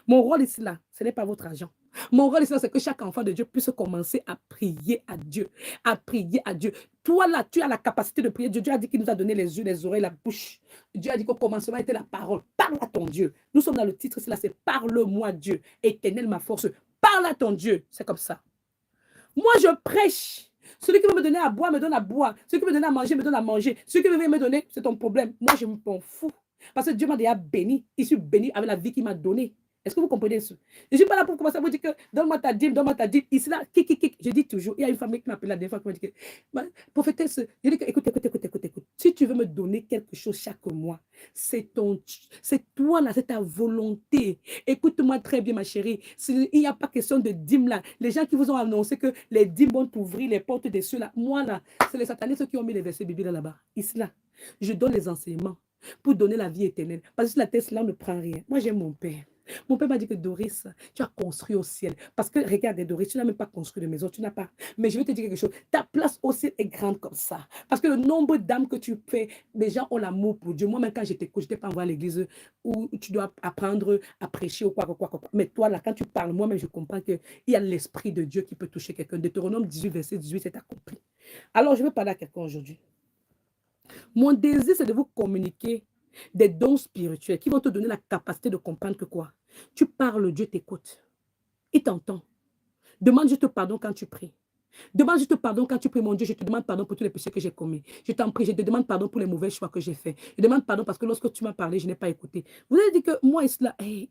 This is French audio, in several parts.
Mon rôle ici, là, ce n'est pas votre argent. Mon rôle ici, c'est que chaque enfant de Dieu puisse commencer à prier à Dieu. À prier à Dieu. Toi, là, tu as la capacité de prier Dieu. Dieu a dit qu'il nous a donné les yeux, les oreilles, la bouche. Dieu a dit qu'au commencement était la parole. Parle à ton Dieu. Nous sommes dans le titre, c'est là, c'est parle-moi Dieu. Éternel, ma force. Parle à ton Dieu. C'est comme ça. Moi, je prêche. Celui qui veut me donner à boire, me donne à boire. Celui qui veut me donner à manger, me donne à manger. Celui qui veut me donner, c'est ton problème. Moi, je m'en fous. Parce que Dieu m'a déjà béni. Je suis béni avec la vie qu'il m'a donnée. Est-ce que vous comprenez ça? Je ne suis pas là pour commencer à vous dire que donne-moi ta dîme, donne-moi ta dîme. Ici, là, kik. Je dis toujours, il y a une femme qui m'appelle la dernière fois qui m'a dit que, prophétesse, je dis que, écoute. Si tu veux me donner quelque chose chaque mois, c'est toi là, c'est ta volonté. Écoute-moi très bien, ma chérie. Il n'y a pas question de dîme là. Les gens qui vous ont annoncé que les dîmes vont ouvrir les portes de ceux là. Moi là, c'est les satanistes qui ont mis les versets bibliques là-bas. Ici là, je donne les enseignements pour donner la vie éternelle. Parce que la tête là ne prend rien. Moi, j'aime mon père. Mon père m'a dit que Doris, tu as construit au ciel. Parce que regarde, Doris, tu n'as même pas construit de maison, tu n'as pas. Mais je vais te dire quelque chose. Ta place au ciel est grande comme ça. Parce que le nombre d'âmes que tu fais, les gens ont l'amour pour Dieu. Moi-même, quand j'étais coach, je n'étais pas envoyé à l'église où tu dois apprendre à prêcher ou quoi. Mais toi, là, quand tu parles, moi-même, je comprends qu'il y a l'esprit de Dieu qui peut toucher quelqu'un. Deutéronome 18, verset 18, c'est accompli. Alors, je vais parler à quelqu'un aujourd'hui. Mon désir, c'est de vous communiquer des dons spirituels qui vont te donner la capacité de comprendre que quoi? Tu parles, Dieu t'écoute. Il t'entend. Demande juste pardon quand tu pries. Demande juste pardon quand tu pries, mon Dieu, je te demande pardon pour tous les péchés que j'ai commis. Je t'en prie, je te demande pardon pour les mauvais choix que j'ai faits. Je demande pardon parce que lorsque tu m'as parlé, je n'ai pas écouté. Vous avez dit que moi, cela, hey,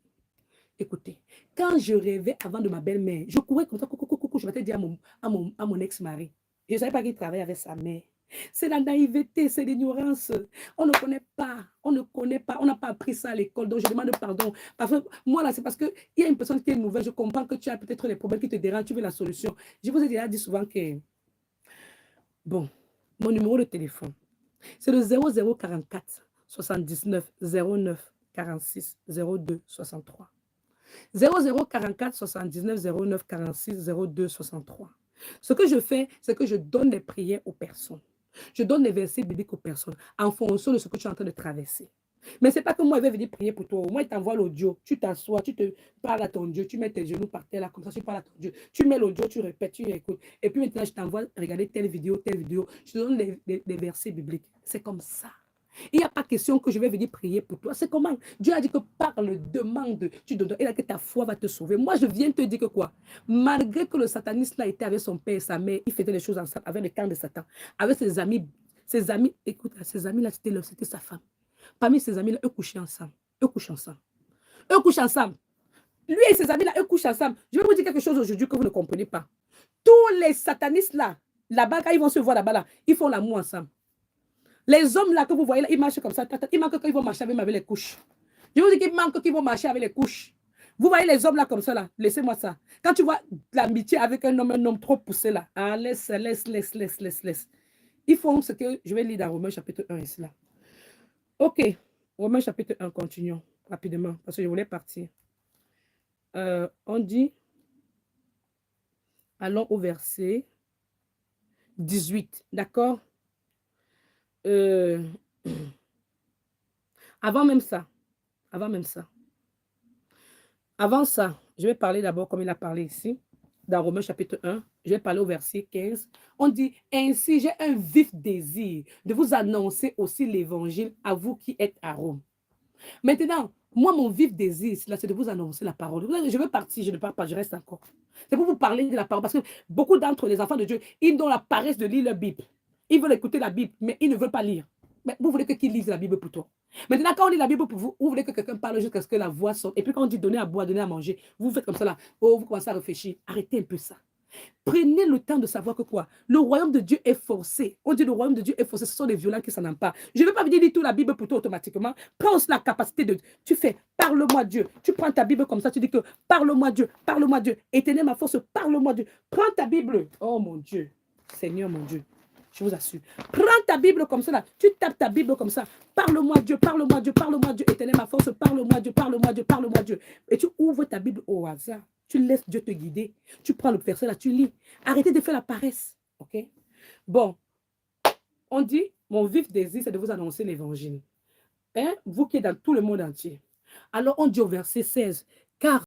écoutez, quand je rêvais avant de ma belle-mère, je courais comme ça, coucou, je vais te dire à mon ex-mari. Je ne savais pas qu'il travaillait avec sa mère. C'est la naïveté, c'est l'ignorance. On ne connaît pas, on n'a pas appris ça à l'école. Donc, je demande pardon. Parce que moi, là, c'est parce qu'il y a une personne qui est nouvelle. Je comprends que tu as peut-être les problèmes qui te dérangent, tu veux la solution. Je vous ai déjà dit souvent que, bon, mon numéro de téléphone, c'est le 0044 79 09 46 02 63. 0044 79 09 46 02 63. Ce que je fais, c'est que je donne des prières aux personnes. Je donne des versets bibliques aux personnes en fonction de ce que tu es en train de traverser. Mais ce n'est pas que moi, je vais venir prier pour toi. Moi, il t'envoie l'audio. Tu t'assois, tu te parles à ton Dieu. Tu mets tes genoux par terre là, comme ça, tu parles à ton Dieu. Tu mets l'audio, tu répètes, tu écoutes. Et puis maintenant, je t'envoie regarder telle vidéo. Je te donne des versets bibliques. C'est comme ça. Il n'y a pas question que je vais venir prier pour toi. C'est comment? Dieu a dit que parle, demande, tu donnes. Il a dit que ta foi va te sauver. Moi, je viens te dire que quoi? Malgré que le sataniste là était avec son père et sa mère, il faisait les choses ensemble avec le camp de Satan, avec ses amis. Ses amis, écoute, ses amis là, c'était sa femme. Parmi ses amis là, eux couchaient ensemble. Eux couchent ensemble. Eux couchent ensemble. Lui et ses amis là, eux couchent ensemble. Je vais vous dire quelque chose aujourd'hui que vous ne comprenez pas. Tous les satanistes là-bas, quand ils vont se voir là-bas, là, ils font l'amour ensemble. Les hommes là que vous voyez là, ils marchent comme ça. Il manque qu'ils vont marcher avec les couches. Je vous dis qu'il manque qu'ils vont marcher avec les couches. Vous voyez les hommes là comme ça là, laissez-moi ça. Quand tu vois l'amitié avec un homme trop poussé là, ah, laisse. Ils font ce que je vais lire dans Romains chapitre 1 ici là. Ok, Romains chapitre 1, continuons rapidement parce que je voulais partir. On dit, allons au verset 18, d'accord? Avant même ça, je vais parler d'abord comme il a parlé ici, dans Romains chapitre 1, je vais parler au verset 15. On dit, ainsi j'ai un vif désir de vous annoncer aussi l'évangile à vous qui êtes à Rome. Maintenant, moi, mon vif désir, c'est de vous annoncer la parole. Je veux partir, je ne pars pas, je reste encore. C'est pour vous parler de la parole, parce que beaucoup d'entre les enfants de Dieu, ils ont la paresse de lire leur Bible. Ils veulent écouter la Bible, mais ils ne veulent pas lire. Mais vous voulez que qui lise la Bible pour toi? Maintenant, quand on lit la Bible pour vous, vous voulez que quelqu'un parle jusqu'à ce que la voix sorte. Et puis quand on dit donner à boire, donner à manger, vous faites comme ça là. Oh, vous commencez à réfléchir. Arrêtez un peu ça. Prenez le temps de savoir que quoi? Le royaume de Dieu est forcé. On dit le royaume de Dieu est forcé. Ce sont les violents qui s'en emparent. Je ne vais pas venir lire toute la Bible pour toi automatiquement. Prends aussi la capacité de... Tu fais, parle-moi Dieu. Tu prends ta Bible comme ça, tu dis que parle-moi Dieu, parle-moi Dieu. Éternel ma force, parle-moi Dieu. Prends ta Bible. Oh mon Dieu. Seigneur mon Dieu. Je vous assure. Prends ta Bible comme ça, là. Tu tapes ta Bible comme ça. Parle-moi Dieu, parle-moi Dieu, parle-moi Dieu. Éternel ma force, parle-moi Dieu, parle-moi Dieu, parle-moi Dieu. Et tu ouvres ta Bible au hasard. Tu laisses Dieu te guider. Tu prends le verset là, tu lis. Arrêtez de faire la paresse. OK? Bon, on dit, mon vif désir, c'est de vous annoncer l'évangile. Hein? Vous qui êtes dans tout le monde entier. Alors, on dit au verset 16,